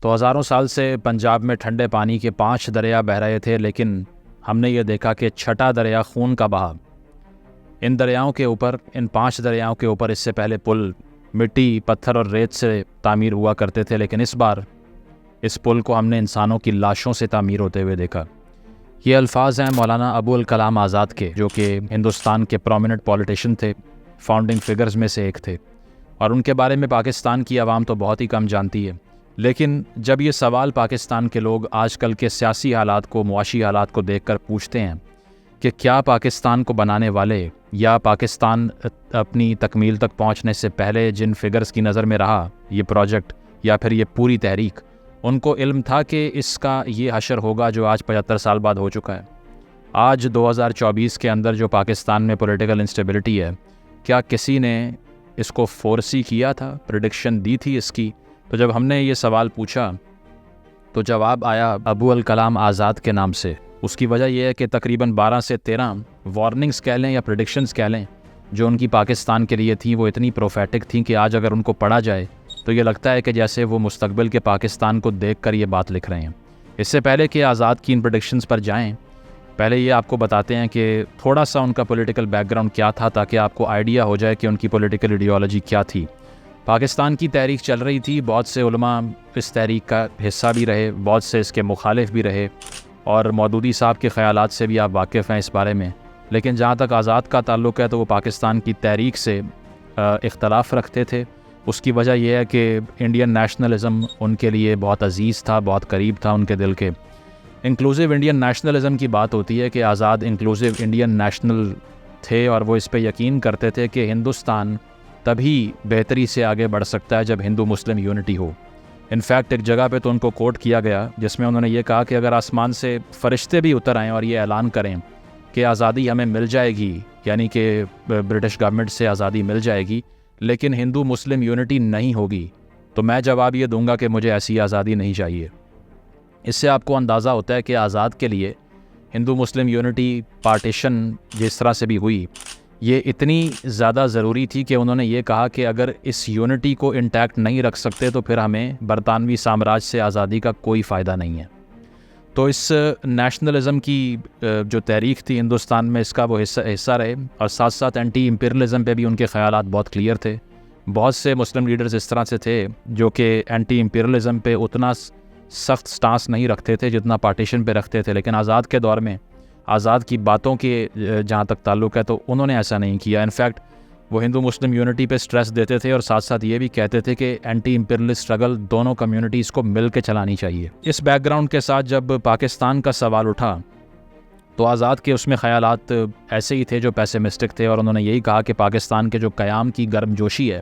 तो हज़ारों साल से पंजाब में ठंडे पानी के 5 दरिया बह रहे थे, लेकिन हमने ये देखा कि छठा दरिया खून का बहा। इन दरियाओं के ऊपर, इन 5 दरियाओं के ऊपर इससे पहले पुल मिट्टी, पत्थर और रेत से तामीर हुआ करते थे, लेकिन इस बार इस पुल को हमने इंसानों की लाशों से तामीर होते हुए देखा। ये अल्फाज हैं मौलाना अबुल कलाम आज़ाद के, जो कि हिंदुस्तान के प्रोमिनेंट पॉलिटिशियन थे, फाउंडिंग फिगर्स में से एक थे, और उनके बारे में पाकिस्तान की आवाम तो बहुत ही कम जानती है। लेकिन जब ये सवाल पाकिस्तान के लोग आजकल के सियासी हालात को, मुआशी हालात को देखकर पूछते हैं कि क्या पाकिस्तान को बनाने वाले या पाकिस्तान अपनी तकमील तक पहुंचने से पहले जिन फिगर्स की नज़र में रहा ये प्रोजेक्ट या फिर ये पूरी तहरीक, उनको इल्म था कि इसका ये हशर होगा जो आज 75 साल बाद हो चुका है। आज 2024 के अंदर जो पाकिस्तान में पॉलिटिकल इंस्टेबिलिटी है, क्या किसी ने इसको फोरसी किया था, प्रेडिक्शन दी थी इसकी? तो जब हमने ये सवाल पूछा तो जवाब आया अबुल कलाम आज़ाद के नाम से। उसकी वजह यह है कि तकरीबन 12 से 13 वार्निंग्स कह लें या प्रेडिक्शंस कह लें जो उनकी पाकिस्तान के लिए थी, वो इतनी प्रोफेटिक थी कि आज अगर उनको पढ़ा जाए तो ये लगता है कि जैसे वो मुस्तकबिल के पाकिस्तान को देखकर ये बात लिख रहे हैं। इससे पहले कि आज़ाद की इन प्रेडिक्शंस पर जाएं, पहले ये आपको बताते हैं कि थोड़ा सा उनका पॉलिटिकल बैकग्राउंड क्या था, ताकि आपको आइडिया हो जाए कि उनकी पॉलिटिकल आइडियोलॉजी क्या थी। पाकिस्तान की तहरीक चल रही थी, बहुत से उलमा इस तहरीक का हिस्सा भी रहे, बहुत से इसके मुखालिफ भी रहे, और मौदूदी साहब के ख़यालात से भी आप वाकिफ़ हैं इस बारे में। लेकिन जहाँ तक आज़ाद का ताल्लुक़ है तो वो पाकिस्तान की तहरीक से इख्तलाफ रखते थे। उसकी वजह यह है कि इंडियन नेशनलिज़म उनके लिए बहुत अजीज़ था, बहुत करीब था उनके दिल के। इंक्लूसिव इंडियन नेशनलिज़म की बात होती है कि आज़ाद इंक्लूसिव इंडियन नेशनल थे, और वो इस पे यकीन करते थे कि हिंदुस्तान तभी बेहतरी से आगे बढ़ सकता है जब हिंदू मुस्लिम यूनिटी हो। इनफैक्ट एक जगह पे तो उनको कोट किया गया जिसमें उन्होंने ये कहा कि अगर आसमान से फ़रिश्ते भी उतर आएँ और ये ऐलान करें कि आज़ादी हमें मिल जाएगी, यानी कि ब्रिटिश गवर्नमेंट से आज़ादी मिल जाएगी, लेकिन हिंदू मुस्लिम यूनिटी नहीं होगी, तो मैं जवाब ये दूंगा कि मुझे ऐसी आज़ादी नहीं चाहिए। इससे आपको अंदाज़ा होता है कि आज़ाद के लिए हिंदू मुस्लिम यूनिटी पार्टीशन जिस तरह से भी हुई, ये इतनी ज़्यादा ज़रूरी थी कि उन्होंने ये कहा कि अगर इस यूनिटी को इंटैक्ट नहीं रख सकते तो फिर हमें बरतानवी साम्राज्य से आज़ादी का कोई फ़ायदा नहीं है। तो इस नेशनलिज़म की जो तहरीक थी हिंदुस्तान में, इसका वो हिस्सा रहे, और साथ साथ एंटी इम्पीरियलिज़म पे भी उनके ख़यालात बहुत क्लियर थे। बहुत से मुस्लिम लीडर्स इस तरह से थे जो कि एंटी इम्पीरियलिज़म पे उतना सख्त स्टांस नहीं रखते थे जितना पार्टीशन पे रखते थे। लेकिन आज़ाद के दौर में, आज़ाद की बातों के जहाँ तक ताल्लुक़ है, तो उन्होंने ऐसा नहीं किया। इनफैक्ट वो हिंदू मुस्लिम यूनिटी पे स्ट्रेस देते थे और साथ साथ ये भी कहते थे कि एंटी इम्पीरियलिस्ट स्ट्रगल दोनों कम्युनिटीज़ को मिल के चलानी चाहिए। इस बैकग्राउंड के साथ जब पाकिस्तान का सवाल उठा तो आज़ाद के उसमें ख़यालात ऐसे ही थे जो पेसिमिस्टिक थे, और उन्होंने यही कहा कि पाकिस्तान के जो क़याम की गर्मजोशी है,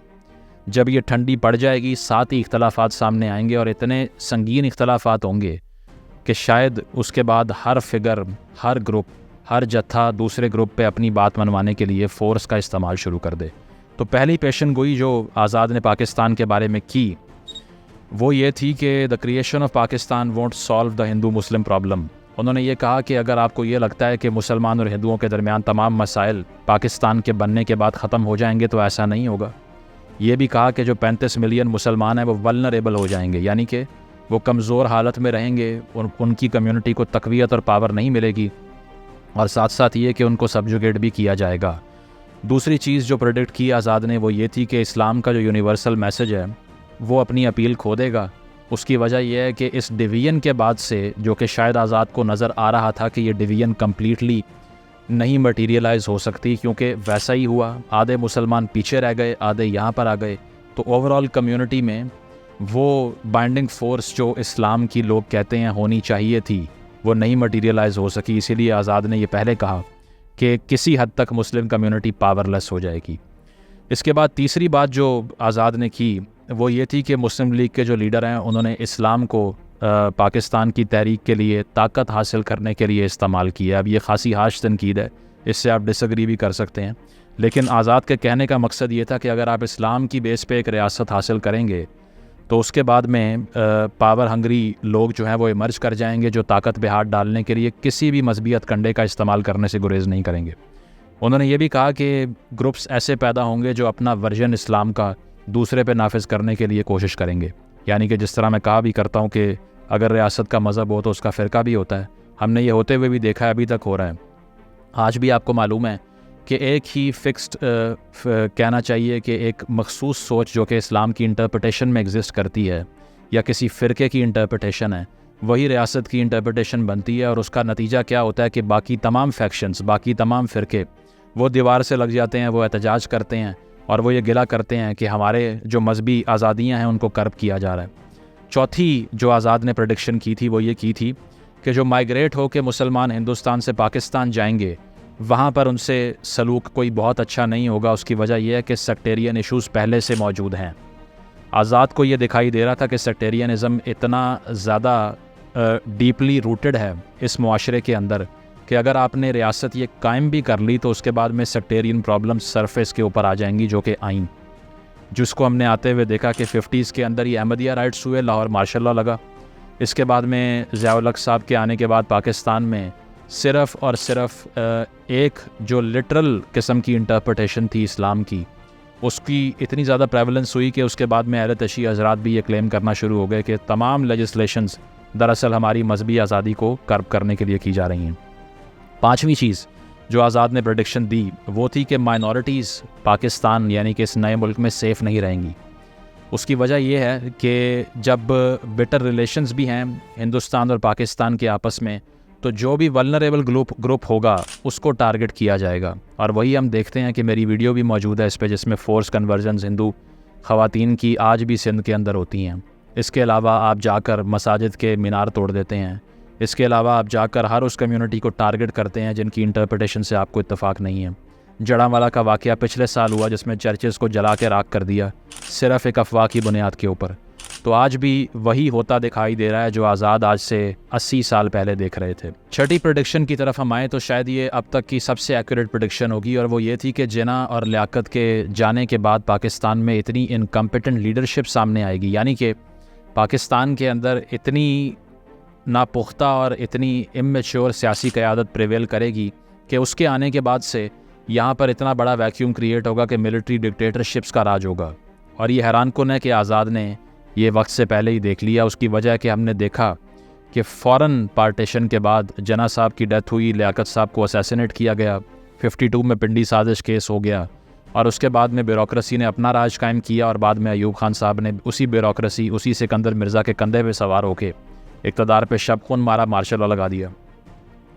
जब ये ठंडी पड़ जाएगी, साथ ही इख्तलाफात सामने आएंगे और इतने संगीन इख्तलाफात होंगे कि शायद उसके बाद हर फिगर, हर ग्रुप, हर जत्था दूसरे ग्रुप पे अपनी बात मनवाने के लिए फ़ोर्स का इस्तेमाल शुरू कर दे। तो पहली पेशन गोई जो आज़ाद ने पाकिस्तान के बारे में की वो ये थी कि the creation of Pakistan won't solve the Hindu Muslim problem. उन्होंने ये कहा कि अगर आपको ये लगता है कि मुसलमान और हिंदुओं के दरमियान तमाम मसाइल पाकिस्तान के बनने के बाद ख़त्म हो जाएंगे, तो ऐसा नहीं होगा। ये भी कहा कि जो 35 मिलियन मुसलमान हैं वो वल्नरेबल हो जाएंगे, यानी कि वो कमज़ोर हालत में रहेंगे, उनकी कम्युनिटी को तक़वियत और पावर नहीं मिलेगी, और साथ साथ ये कि उनको सबजुगेट भी किया जाएगा। दूसरी चीज़ जो प्रेडिक्ट की आज़ाद ने वो ये थी कि इस्लाम का जो यूनिवर्सल मैसेज है वो अपनी अपील खो देगा। उसकी वजह यह है कि इस डिवीज़न के बाद से, जो कि शायद आज़ाद को नज़र आ रहा था कि ये डिवीज़न कम्प्लीटली नहीं मटीरियलाइज़ हो सकती, क्योंकि वैसा ही हुआ, आधे मुसलमान पीछे रह गए, आधे यहाँ पर आ गए, तो ओवरऑल कम्युनिटी में वो बाइंडिंग फ़ोर्स जो इस्लाम की लोग कहते हैं होनी चाहिए थी, वो नहीं मटीरियलाइज़ हो सकी। इसीलिए आज़ाद ने ये पहले कहा कि किसी हद तक मुस्लिम कम्युनिटी पावरलेस हो जाएगी। इसके बाद तीसरी बात जो आज़ाद ने की वो ये थी कि मुस्लिम लीग के जो लीडर हैं उन्होंने इस्लाम को पाकिस्तान की तहरीक के लिए, ताकत हासिल करने के लिए इस्तेमाल किया। अब ये खासी हाश तनकीद है, इससे आप डिसएग्री भी कर सकते हैं, लेकिन आज़ाद के कहने का मकसद ये था कि अगर आप इस्लाम की बेस पे एक रियासत हासिल करेंगे तो उसके बाद में पावर हंगरी लोग जो हैं वो इमर्ज कर जाएंगे, जो ताकत पे हाथ डालने के लिए किसी भी मजबियत कंडे का इस्तेमाल करने से गुरेज नहीं करेंगे। उन्होंने ये भी कहा कि ग्रुप्स ऐसे पैदा होंगे जो अपना वर्जन इस्लाम का दूसरे पे नाफिज करने के लिए कोशिश करेंगे। यानी कि जिस तरह मैं कहा भी करता हूँ कि अगर रियासत का मज़हब हो तो उसका फ़िरका भी होता है। हमने ये होते हुए भी देखा है, अभी तक हो रहा है। आज भी आपको मालूम है कि एक ही फिक्स्ड कहना चाहिए कि एक मखसूस सोच जो कि इस्लाम की इंटरप्रटेशन में एग्जिस्ट करती है या किसी फ़िरके की इंटरप्रटेशन है, वही रियासत की इंटरप्रटेशन बनती है। और उसका नतीजा क्या होता है कि बाकी तमाम फैक्शंस, बाकी तमाम फ़िरके वो दीवार से लग जाते हैं, वो एहतजाज करते हैं और वो ये गिला करते हैं कि हमारे जो मजहबी आज़ादियाँ हैं उनको कर्ब किया जा रहा है। चौथी जो आज़ाद ने प्रेडिक्शन की थी वो ये की थी कि जो माइग्रेट हो के मुसलमान हिंदुस्तान से पाकिस्तान जाएंगे, वहाँ पर उनसे सलूक कोई बहुत अच्छा नहीं होगा। उसकी वजह यह है कि सेक्टेरियन इश्यूज़ पहले से मौजूद हैं। आज़ाद को ये दिखाई दे रहा था कि सेक्टेरियनिज़म इतना ज़्यादा डीपली रूटेड है इस मुआशरे के अंदर कि अगर आपने रियासत ये कायम भी कर ली तो उसके बाद में सेक्टेरियन प्रॉब्लम्स सरफेस के ऊपर आ जाएंगी, जो कि आईं, जिसको हमने आते हुए देखा कि 50s के अंदर ही अहमदिया राइट्स हुए, लाहौर मार्शल लॉ लगा। इसके बाद में ज़िया-उल हक साहब के आने के बाद पाकिस्तान में सिर्फ़ और सिर्फ एक जो लिटरल किस्म की इंटरप्रटेशन थी इस्लाम की, उसकी इतनी ज़्यादा प्रेवलेंस हुई कि उसके बाद में अहले तशय्युअ हज़रात भी ये क्लेम करना शुरू हो गए कि तमाम लेजिस्लेशंस दरअसल हमारी मजहबी आज़ादी को कर्ब करने के लिए की जा रही हैं। पाँचवीं चीज़ जो आज़ाद ने प्रेडिक्शन दी वो थी कि माइनॉरिटीज़ पाकिस्तान यानी कि इस नए मुल्क में सेफ़ नहीं रहेंगी। उसकी वजह यह है कि जब बेटर रिलेशंस भी हैं हिंदुस्तान और पाकिस्तान के आपस में, तो जो भी वल्नरेबल ग्रुप होगा उसको टारगेट किया जाएगा। और वही हम देखते हैं कि मेरी वीडियो भी मौजूद है इस पर, जिसमें फ़ोर्स कन्वर्जन्स हिंदू ख़वातीन की आज भी सिंध के अंदर होती हैं। इसके अलावा आप जाकर मसाजिद के मीनार तोड़ देते हैं। इसके अलावा आप जाकर हर उस कम्युनिटी को टारगेट करते हैं जिनकी इंटरप्रिटेशन से आपको इत्तेफाक नहीं है। जड़ांवाला का वाक़या पिछले साल हुआ जिसमें चर्चेज़ को जला के राख कर दिया, सिर्फ़ एक अफवाह की बुनियाद के ऊपर। तो आज भी वही होता दिखाई दे रहा है जो आज़ाद आज से 80 साल पहले देख रहे थे। छठी प्रेडिक्शन की तरफ हम आएँ तो शायद ये अब तक की सबसे एक्यूरेट प्रेडिक्शन होगी, और वो ये थी कि जिना और लियाकत के जाने के बाद पाकिस्तान में इतनी इनकम्पिटेंट लीडरशिप सामने आएगी, यानी कि पाकिस्तान के अंदर इतनी नापुख्ता और इतनी इमेच्योर सियासी क़यादत प्रिवेल करेगी कि उसके आने के बाद से यहाँ पर इतना बड़ा वैक्यूम क्रिएट होगा कि मिलिट्री डिक्टेटरशिप्स का राज होगा। और ये हैरान कुन है कि आज़ाद ने ये वक्त से पहले ही देख लिया। उसकी वजह है कि हमने देखा कि फ़ौरन पार्टीशन के बाद जना साहब की डेथ हुई, लियाकत साहब को असैसिनेट किया गया, 52 में पिंडी साजिश केस हो गया, और उसके बाद में ब्यूरोक्रेसी ने अपना राज कायम किया, और बाद में अयूब खान साहब ने उसी ब्यूरोक्रेसी, उसी सिकंदर मिर्ज़ा के कंधे पे सवार होकर इक़्तिदार पे शब खून मारा, मार्शल लॉ लगा दिया।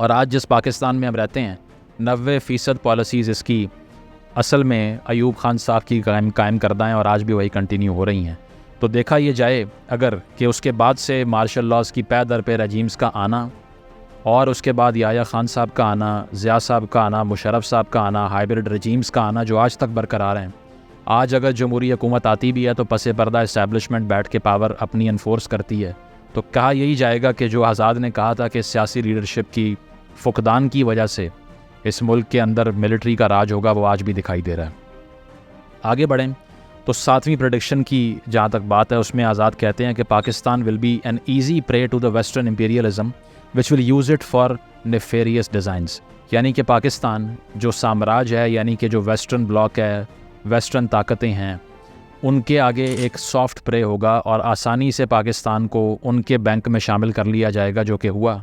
और आज जिस पाकिस्तान में हम रहते हैं 90% पॉलिसीज़ इसकी असल में अयूब खान साहब की कायम करदा हैं और आज भी वही कंटिन्यू हो रही हैं। तो देखा ये जाए अगर कि उसके बाद से मार्शल लॉज की पै दर पे रजीम्स का आना, और उसके बाद याया खान साहब का आना, ज़िया साहब का आना, मुशर्रफ साहब का आना, हाइब्रिड रजीम्स का आना जो आज तक बरकरार हैं। आज अगर जमहूरी हुकूमत आती भी है तो पसे पर्दा इस्टेब्लिशमेंट बैठ के पावर अपनी इन्फोर्स करती है। तो कहा यही जाएगा कि जो आज़ाद ने कहा था कि सियासी लीडरशिप की फुकदान की वजह से इस मुल्क के अंदर मिलिट्री का राज होगा, वो आज भी दिखाई दे रहा है। आगे बढ़ें तो 7वीं प्रेडिक्शन की जहाँ तक बात है उसमें आज़ाद कहते हैं कि Pakistan will be an easy prey to the western imperialism which will use it for nefarious designs. यानी कि पाकिस्तान जो साम्राज्य है, यानी कि जो वेस्टर्न ब्लॉक है, वेस्टर्न ताकतें हैं, उनके आगे एक सॉफ्ट प्रे होगा और आसानी से पाकिस्तान को उनके बैंक में शामिल कर लिया जाएगा, जो कि हुआ।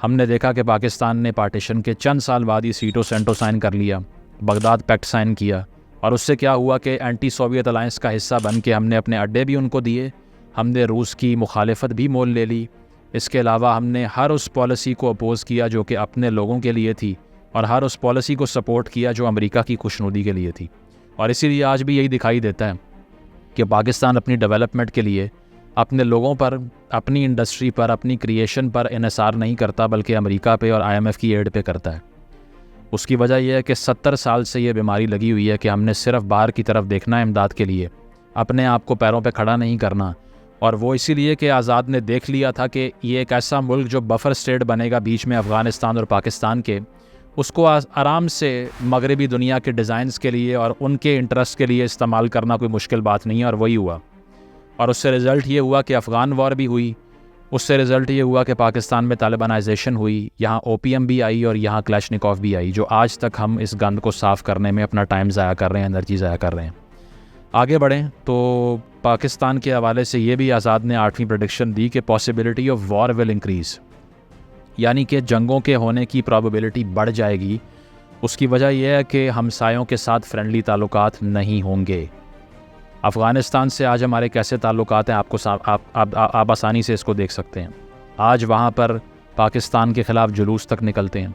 हमने देखा कि पाकिस्तान ने पार्टीशन के चंद साल बाद ही सीटो सेंटो साइन कर लिया, बगदाद पैक्ट साइन किया, और उससे क्या हुआ कि एंटी सोवियत अलायंस का हिस्सा बन के हमने अपने अड्डे भी उनको दिए, हमने रूस की मुखालिफत भी मोल ले ली। इसके अलावा हमने हर उस पॉलिसी को अपोज़ किया जो कि अपने लोगों के लिए थी, और हर उस पॉलिसी को सपोर्ट किया जो अमेरिका की खुशनुदी के लिए थी। और इसीलिए आज भी यही दिखाई देता है कि पाकिस्तान अपनी डेवलपमेंट के लिए अपने लोगों पर, अपनी इंडस्ट्री पर, अपनी क्रिएशन पर इन्हिसार नहीं करता, बल्कि अमेरिका पे और IMF की एड पे करता है। उसकी वजह यह है कि 70 साल से ये बीमारी लगी हुई है कि हमने सिर्फ बाहर की तरफ देखना है इमदाद के लिए, अपने आप को पैरों पे खड़ा नहीं करना। और वो इसीलिए कि आज़ाद ने देख लिया था कि ये एक ऐसा मुल्क जो बफर स्टेट बनेगा बीच में अफ़गानिस्तान और पाकिस्तान के, उसको आराम से मगरबी दुनिया के डिज़ाइंस के लिए और उनके इंटरेस्ट के लिए इस्तेमाल करना कोई मुश्किल बात नहीं है। और वही हुआ, और उससे रिज़ल्ट ये हुआ कि अफ़गान वॉर भी हुई, उससे रिज़ल्ट ये हुआ कि पाकिस्तान में तालिबानाइजेशन हुई, यहाँ ओपीएम भी आई और यहाँ क्लैशनिकॉफ भी आई, जो आज तक हम इस गंद को साफ़ करने में अपना टाइम ज़ाया कर रहे हैं, एनर्जी ज़ाया कर रहे हैं। आगे बढ़ें तो पाकिस्तान के हवाले से ये भी आज़ाद ने 8वीं प्रेडिक्शन दी कि possibility of war will increase, यानी कि जंगों के होने की प्रॉबिलिटी बढ़ जाएगी। उसकी वजह यह है कि हमसायों के साथ फ्रेंडली ताल्लुकात नहीं होंगे। अफ़गानिस्तान से आज हमारे कैसे ताल्लुकात हैं आप आसानी से इसको देख सकते हैं। आज वहाँ पर पाकिस्तान के ख़िलाफ़ जुलूस तक निकलते हैं।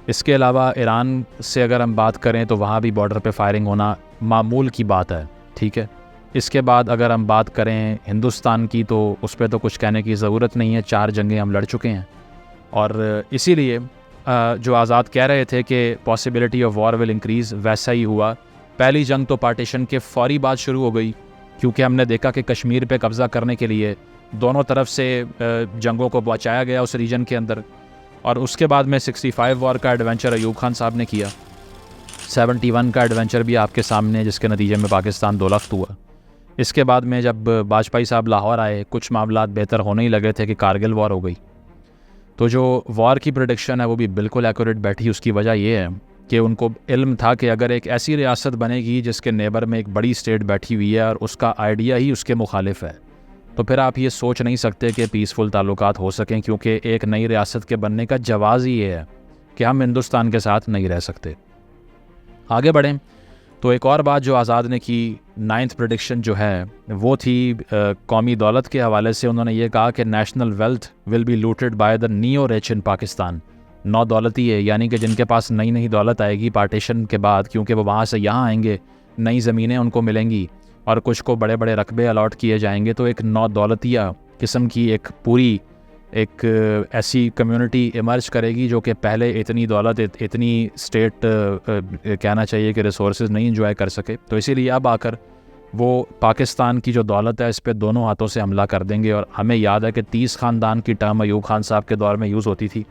इसके अलावा ईरान से अगर हम बात करें तो वहाँ भी बॉर्डर पे फायरिंग होना मामूल की बात है, ठीक है। इसके बाद अगर हम बात करें हिंदुस्तान की तो उस पर तो कुछ कहने की ज़रूरत नहीं है, 4 जंगें हम लड़ चुके हैं। और इसीलिए जो आज़ाद कह रहे थे कि possibility of war will increase, वैसा ही हुआ। पहली जंग तो पार्टीशन के फ़ौरी बाद शुरू हो गई, क्योंकि हमने देखा कि कश्मीर पे कब्ज़ा करने के लिए दोनों तरफ से जंगों को बचाया गया उस रीजन के अंदर। और उसके बाद में 65 वॉर का एडवेंचर अयूब खान साहब ने किया, 71 का एडवेंचर भी आपके सामने, जिसके नतीजे में पाकिस्तान 2 लख्त हुआ। इसके बाद में जब वाजपेयी साहब लाहौर आए, कुछ मामलात बेहतर होने ही लगे थे कि कारगिल वॉर हो गई। तो जो वॉर की प्रेडिक्शन है वो भी बिल्कुल एक्यूरेट बैठी। उसकी वजह ये है कि उनको इल्म था कि अगर एक ऐसी रियासत बनेगी जिसके नेबर में एक बड़ी स्टेट बैठी हुई है और उसका आइडिया ही उसके मुखालिफ है, तो फिर आप ये सोच नहीं सकते कि पीसफुल ताल्लुकात हो सकें, क्योंकि एक नई रियासत के बनने का जवाज़ ही ये है कि हम हिंदुस्तान के साथ नहीं रह सकते। आगे बढ़ें तो एक और बात जो आज़ाद ने की, 9th प्रेडिक्शन जो है वो थी कौमी दौलत के हवाले से। उन्होंने ये कहा कि national wealth will be looted by the neo rich in Pakistan. नौ दौलती है, यानी कि जिनके पास नई नई दौलत आएगी पार्टीशन के बाद, क्योंकि वो वहाँ से यहाँ आएंगे, नई ज़मीनें उनको मिलेंगी और कुछ को बड़े बड़े रकबे अलॉट किए जाएंगे। तो एक नौ दौलतिया किस्म की एक पूरी एक ऐसी कम्युनिटी इमर्ज करेगी जो कि पहले इतनी दौलत इतनी स्टेट कहना चाहिए कि रिसोर्सेज नहीं इंजॉय कर सके। तो इसीलिए अब आकर वो पाकिस्तान की जो दौलत है इस पे दोनों हाथों से हमला कर देंगे। और हमें याद है कि 30 ख़ानदान की टर्म अयूब खान साहब के दौर में यूज़ होती थी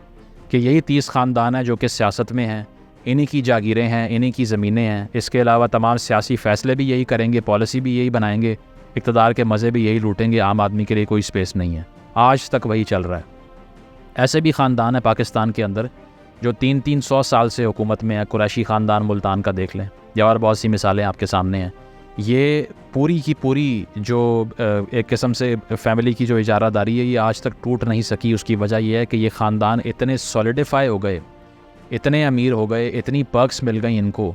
कि यही 30 ख़ानदान है जो कि सियासत में हैं, इन्हीं की जागीरें हैं, इन्हीं की ज़मीनें हैं। इसके अलावा तमाम सियासी फ़ैसले भी यही करेंगे, पॉलिसी भी यही बनाएंगे, इक़्तिदार के मज़े भी यही लूटेंगे, आम आदमी के लिए कोई स्पेस नहीं है। आज तक वही चल रहा है। ऐसे भी ख़ानदान है पाकिस्तान के अंदर जो 300 साल से हुकूमत में है। कुरैशी ख़ानदान मुल्तान का देख लें, या और बहुत सी मिसालें आपके सामने हैं। ये पूरी की पूरी जो एक किस्म से फैमिली की जो इजारादारी है, ये आज तक टूट नहीं सकी। उसकी वजह यह है कि ये ख़ानदान इतने सॉलिडिफाई हो गए, इतने अमीर हो गए, इतनी पर्क्स मिल गई इनको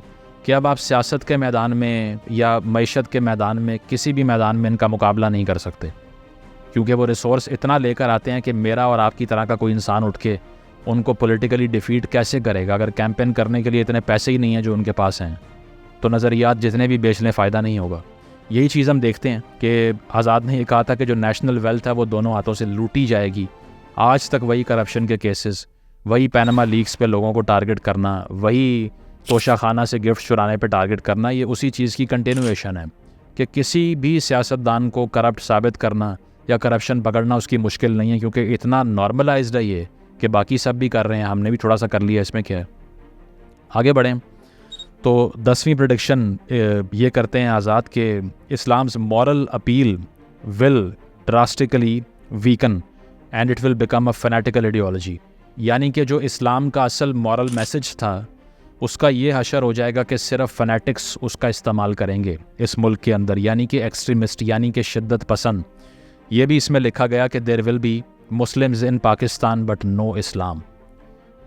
कि अब आप सियासत के मैदान में या मईशत के मैदान में, किसी भी मैदान में इनका मुकाबला नहीं कर सकते, क्योंकि वो रिसोर्स इतना लेकर आते हैं कि मेरा और आपकी तरह का कोई इंसान उठ के उनको पॉलिटिकली डिफीट कैसे करेगा। अगर कैंपेन करने के लिए इतने पैसे ही नहीं हैं जो उनके पास हैं, तो नज़रियात जितने भी बेच लें फ़ायदा नहीं होगा। यही चीज़ हम देखते हैं कि आज़ाद ने ये कहा था कि जो नेशनल वेल्थ है वो दोनों हाथों से लूटी जाएगी। आज तक वही करप्शन के केसेस, वही पैनमा लीक्स पे लोगों को टारगेट करना, वही तोशाखाना से गिफ्ट चुराने पे टारगेट करना, ये उसी चीज़ की कंटिन्यूएशन है कि किसी भी सियासतदान को करप्ट साबित करना या करप्शन पकड़ना उसकी मुश्किल नहीं है, क्योंकि इतना नॉर्मलाइज्ड है ये कि बाकी सब भी कर रहे हैं, हमने भी थोड़ा सा कर लिया, इसमें क्या है। आगे बढ़ें तो 10वीं प्रेडिक्शन ये करते हैं आज़ाद के Islam's moral appeal will drastically weaken and it will become a fanatical ideology. यानी कि जो इस्लाम का असल मॉरल मैसेज था उसका ये हशर हो जाएगा कि सिर्फ फैनेटिक्स उसका इस्तेमाल करेंगे इस मुल्क के अंदर, यानी कि एक्सट्रीमिस्ट, यानी कि शिद्दत पसंद। ये भी इसमें लिखा गया कि there will be Muslims in Pakistan but no Islam.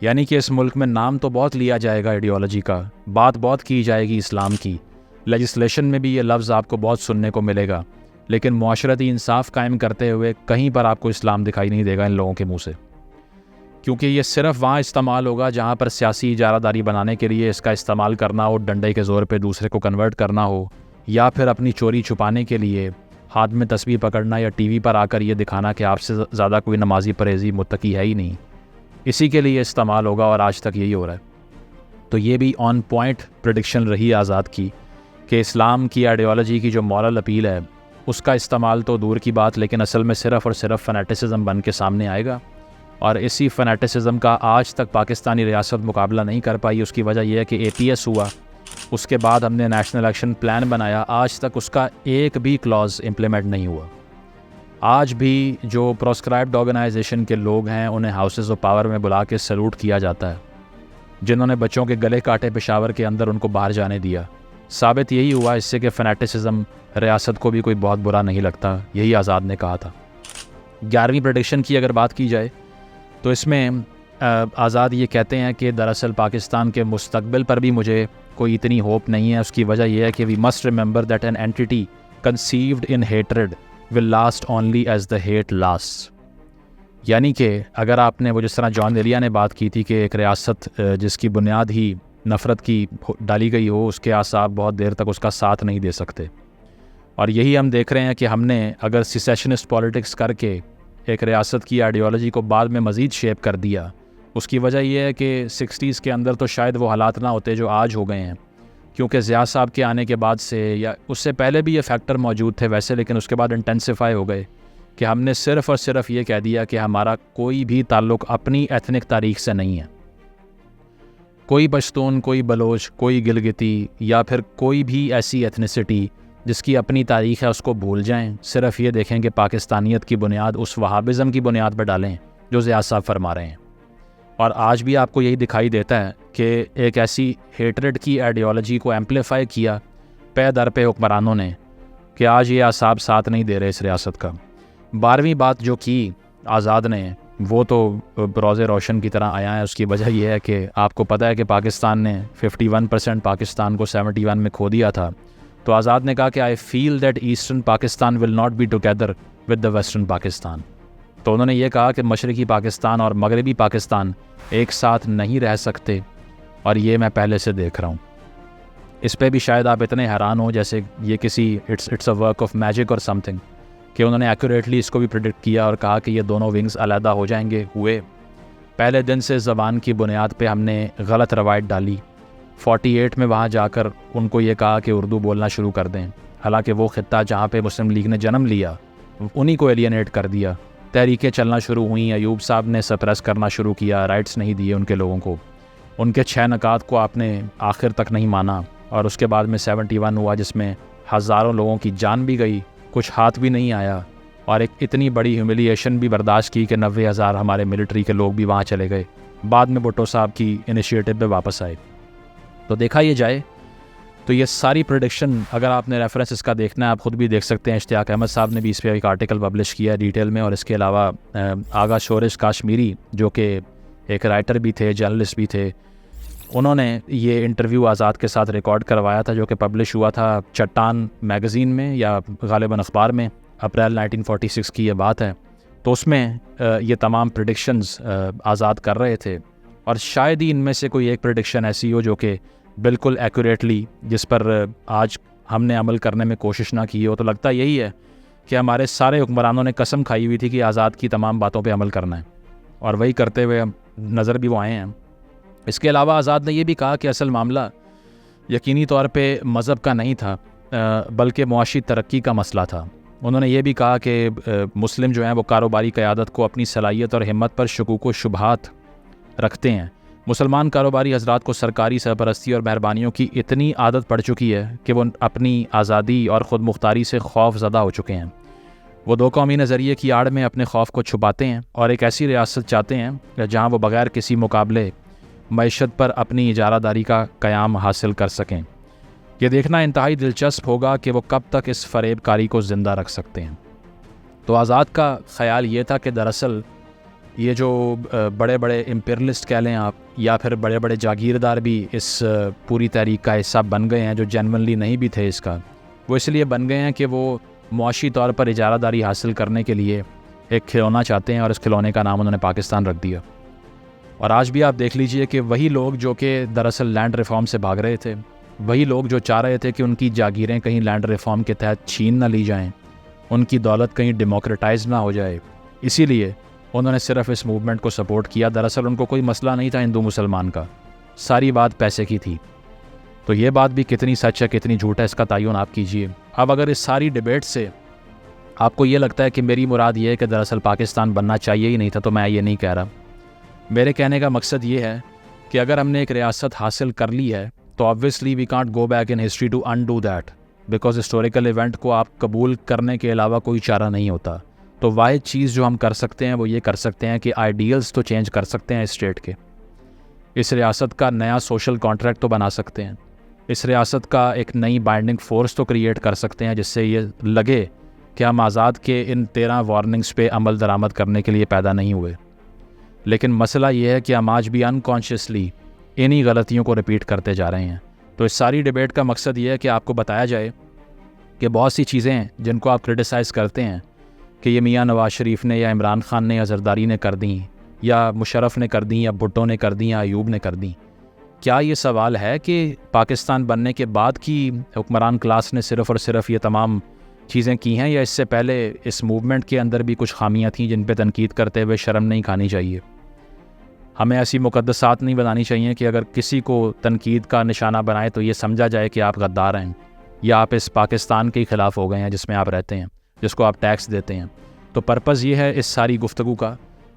यानी कि इस मुल्क में नाम तो बहुत लिया जाएगा आइडियोलॉजी का, बात बहुत की जाएगी इस्लाम की, लेजिस्लेशन में भी ये लफ्ज़ आपको बहुत सुनने को मिलेगा, लेकिन मुआशरती इंसाफ कायम करते हुए कहीं पर आपको इस्लाम दिखाई नहीं देगा इन लोगों के मुँह से, क्योंकि ये सिर्फ वहाँ इस्तेमाल होगा जहाँ पर सियासी इजारादारी बनाने के लिए इसका इस्तेमाल करना हो, डंडे के ज़ोर पे दूसरे को कन्वर्ट करना हो, या फिर अपनी चोरी छुपाने के लिए हाथ में तस्बीह पकड़ना या टीवी पर आकर ये दिखाना कि आपसे ज़्यादा कोई नमाजी परहेज़ी मुत्तकी है ही नहीं, इसी के लिए इस्तेमाल होगा। और आज तक यही हो रहा है। तो ये भी ऑन पॉइंट प्रेडिक्शन रही आज़ाद की कि इस्लाम की आइडियोलॉजी की जो मॉरल अपील है उसका इस्तेमाल तो दूर की बात, लेकिन असल में सिर्फ़ और सिर्फ फैनेटिसिज्म बन के सामने आएगा। और इसी फैनेटिसिज्म का आज तक पाकिस्तानी रियासत मुकाबला नहीं कर पाई। उसकी वजह यह है कि APS हुआ, उसके बाद हमने नेशनल एक्शन प्लान बनाया, आज तक उसका एक भी क्लॉज इम्प्लीमेंट नहीं हुआ। आज भी जो प्रोस्क्राइब्ड ऑर्गेनाइजेशन के लोग हैं उन्हें हाउसेस ऑफ पावर में बुला के सैल्यूट किया जाता है, जिन्होंने बच्चों के गले काटे पेशावर के अंदर उनको बाहर जाने दिया, साबित यही हुआ इससे कि फ़ैनेटिसिज्म रियासत को भी कोई बहुत बुरा नहीं लगता, यही आज़ाद ने कहा था। 11वीं प्रेडिक्शन की अगर बात की जाए तो इसमें आज़ाद ये कहते हैं कि दरअसल पाकिस्तान के मुस्तकबिल पर भी मुझे कोई इतनी होप नहीं है। उसकी वजह यह है कि we must remember that an entity conceived in hatred will last only as the hate last. यानी कि अगर आपने वो जिस तरह जॉन एलिया ने बात की थी कि एक रियासत जिसकी बुनियाद ही नफ़रत की डाली गई हो, उसके आसाब बहुत देर तक उसका साथ नहीं दे सकते। और यही हम देख रहे हैं कि हमने अगर सिसेशनिस्ट पॉलिटिक्स करके एक रियासत की आइडियोलॉजी को बाद में मज़ीद शेप कर दिया, उसकी वजह यह है कि 60s के अंदर तो शायद वो हालात ना होते जो आज हो गए हैं, क्योंकि ज़िया साहब के आने के बाद से, या उससे पहले भी ये फैक्टर मौजूद थे वैसे, लेकिन उसके बाद इंटेंसिफाई हो गए कि हमने सिर्फ़ और सिर्फ ये कह दिया कि हमारा कोई भी ताल्लुक़ अपनी एथनिक तारीख़ से नहीं है। कोई पश्तून, कोई बलोच, कोई गिलगिती या फिर कोई भी ऐसी एथनिसिटी जिसकी अपनी तारीख़ है उसको भूल जाएं। सिर्फ ये देखें कि पाकिस्तानियत की बुनियाद उस वहाबिज़म की बुनियाद पर डालें जो ज़िया साहब फरमा रहे हैं। और आज भी आपको यही दिखाई देता है कि एक ऐसी हेट्रेड की आइडियोलॉजी को एम्पलीफाई किया पे दर पे हुक्मरानों ने कि आज ये आसाब साथ नहीं दे रहे इस रियासत का। 12वीं बात जो की आज़ाद ने, वो तो रोज़े रोशन की तरह आया है। उसकी वजह यह है कि आपको पता है कि पाकिस्तान ने 51% पाकिस्तान को 71 में खो दिया था। तो आज़ाद ने कहा कि I feel that eastern Pakistan will not be together with the western Pakistan. तो उन्होंने ये कहा कि मशरक़ी पाकिस्तान और मगरबी पाकिस्तान एक साथ नहीं रह सकते, और ये मैं पहले से देख रहा हूँ। इस पे भी शायद आप इतने हैरान हो जैसे ये किसी it's a work of magic और समथिंग, कि उन्होंने एक्यूरेटली इसको भी प्रेडिक्ट किया और कहा कि ये दोनों विंग्स अलहदा हो जाएंगे। हुए पहले दिन से ज़बान की बुनियाद पे हमने गलत रवायत डाली। 48 में वहाँ जाकर उनको ये कहा कि उर्दू बोलना शुरू कर दें, हालांकि वो ख़ित्ता जहाँ पे मुस्लिम लीग ने जन्म लिया उन्हीं को एलियनेट कर दिया। तहरीकें चलना शुरू हुई, अयूब साहब ने सप्रेस करना शुरू किया, राइट्स नहीं दिए उनके लोगों को, उनके 6 नकात को आपने आखिर तक नहीं माना, और उसके बाद में 71 हुआ जिसमें हज़ारों लोगों की जान भी गई, कुछ हाथ भी नहीं आया, और एक इतनी बड़ी ह्यूमिलिएशन भी बर्दाश्त की कि 90,000 हमारे मिलिट्री के लोग भी वहाँ चले गए। बाद में भुट्टो साहब की इनिशिएटिव पे वापस आए। तो देखा ये जाए तो ये सारी प्रेडिक्शन, अगर आपने रेफरेंस इसका देखना है आप ख़ुद भी देख सकते हैं। इश्तियाक अहमद साहब ने भी इस पर एक आर्टिकल पब्लिश किया है डिटेल में, और इसके अलावा आगा शोरिश काश्मीरी जो कि एक राइटर भी थे, जर्नलिस्ट भी थे, उन्होंने ये इंटरव्यू आज़ाद के साथ रिकॉर्ड करवाया था जो कि पब्लिश हुआ था चट्टान मैगज़ीन में या गालिबन अखबार में। अप्रैल 1946 की ये बात है। तो उसमें ये तमाम प्रेडिक्शंस आज़ाद कर रहे थे, और शायद ही इनमें से कोई एक प्रेडिक्शन ऐसी हो जो कि बिल्कुल एक्यूरेटली, जिस पर आज हमने अमल करने में कोशिश ना की हो। तो लगता यही है कि हमारे सारे हुक्मरानों ने कसम खाई हुई थी कि आज़ाद की तमाम बातों पे अमल करना है, और वही करते हुए नज़र भी वो आए हैं। इसके अलावा आज़ाद ने यह भी कहा कि असल मामला यकीनी तौर पे मज़हब का नहीं था, बल्कि मुआशी तरक्की का मसला था। उन्होंने ये भी कहा कि मुस्लिम जो हैं वो कारोबारी क़यादत को अपनी सलाहियत और हिम्मत पर शकूक व शुबहात रखते हैं। मुसलमान कारोबारी हजरात को सरकारी सरपरस्ती और मेहरबानियों की इतनी आदत पड़ चुकी है कि वो अपनी आज़ादी और ख़ुद मुख्तारी से खौफ ज़दा हो चुके हैं। वो दो कौमी नज़रिए की आड़ में अपने खौफ को छुपाते हैं और एक ऐसी रियासत चाहते हैं जहाँ वो बग़ैर किसी मुकाबले मईशत पर अपनी इजारादारी का क़याम हासिल कर सकें। ये देखना इंतहाई दिलचस्प होगा कि वो कब तक इस फ़रेबकारी को ज़िंदा रख सकते हैं। तो आज़ाद का ख़याल ये था कि दरअसल ये जो बड़े बड़े इम्पीरियलिस्ट कह लें आप, या फिर बड़े बड़े जागीरदार भी इस पूरी तहरीक का हिस्सा बन गए हैं, जो जेन्युइनली नहीं भी थे इसका, वो इसलिए बन गए हैं कि वो मुआशी तौर पर इजारादारी हासिल करने के लिए एक खिलौना चाहते हैं, और इस खिलौने का नाम उन्होंने पाकिस्तान रख दिया। और आज भी आप देख लीजिए कि वही लोग जो कि दरअसल लैंड रिफॉर्म से भाग रहे थे, वही लोग जो चाह रहे थे कि उनकी जागीरें कहीं लैंड रिफॉर्म के तहत छीन ना ली जाएं, उनकी दौलत कहीं डेमोक्रेटाइज ना हो जाए, इसीलिए उन्होंने सिर्फ इस मूवमेंट को सपोर्ट किया। दरअसल उनको कोई मसला नहीं था हिंदू मुसलमान का, सारी बात पैसे की थी। तो ये बात भी कितनी सच है कितनी झूठ है इसका तयन आप कीजिए। अब अगर इस सारी डिबेट से आपको ये लगता है कि मेरी मुराद ये है कि दरअसल पाकिस्तान बनना चाहिए ही नहीं था, तो मैं ये नहीं कह रहा। मेरे कहने का मकसद ये है कि अगर हमने एक रियासत हासिल कर ली है तो obviously we can't go back in history to undo that, because historical event को आप कबूल करने के अलावा कोई चारा नहीं होता। तो वाहिद चीज़ जो हम कर सकते हैं वो ये कर सकते हैं कि आइडियल्स तो चेंज कर सकते हैं स्टेट के, इस रियासत का नया सोशल कॉन्ट्रैक्ट तो बना सकते हैं, इस रियासत का एक नई बाइंडिंग फ़ोर्स तो क्रिएट कर सकते हैं जिससे ये लगे कि हम आज़ाद के इन 13 वार्निंग्स पे अमल दरामद करने के लिए पैदा नहीं हुए। लेकिन मसला ये है कि हम आज भी अनकॉन्शियसली इन्हीं गलतियों को रिपीट करते जा रहे हैं। तो इस सारी डिबेट का मकसद ये है कि आपको बताया जाए कि बहुत सी चीज़ें हैं जिनको आप क्रिटिसाइज़ करते हैं कि ये मियाँ नवाज़ शरीफ ने या इमरान खान ने या जरदारी ने कर दी, या मुशर्रफ ने कर दी, या भुट्टो ने कर दी, या अयूब ने कर दी। क्या ये सवाल है कि पाकिस्तान बनने के बाद की हुक्मरान क्लास ने सिर्फ़ और सिर्फ ये तमाम चीज़ें की हैं, या इससे पहले इस मूवमेंट के अंदर भी कुछ खामियां थीं जिन पे तनकीद करते हुए शर्म नहीं खानी चाहिए। हमें ऐसी मुकद्दसात नहीं बनानी चाहिए कि अगर किसी को तनकीद का निशाना बनाए तो ये समझा जाए कि आप गद्दार हैं या आप इस पाकिस्तान के ख़िलाफ़ हो गए हैं जिसमें आप रहते हैं, जिसको आप टैक्स देते हैं। तो पर्पज़ ये है इस सारी गुफ्तगू का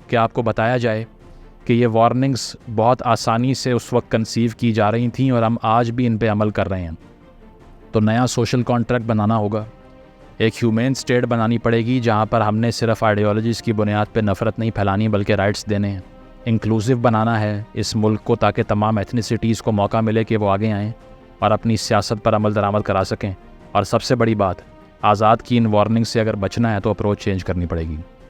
कि आपको बताया जाए कि ये वार्निंग्स बहुत आसानी से उस वक्त कंसीव की जा रही थी और हम आज भी इन पे अमल कर रहे हैं। तो नया सोशल कॉन्ट्रैक्ट बनाना होगा, एक ह्यूमन स्टेट बनानी पड़ेगी जहाँ पर हमने सिर्फ आइडियोलॉजीज़ की बुनियाद पे नफ़रत नहीं फैलानी बल्कि राइट्स देने हैं। इंक्लूसिव बनाना है इस मुल्क को ताकि तमाम एथनिसिटीज़ को मौका मिले कि वो आगे आएँ और अपनी सियासत पर अमल दरामद करा सकें। और सबसे बड़ी बात, आज़ाद की इन वार्निंग से अगर बचना है तो अप्रोच चेंज करनी पड़ेगी।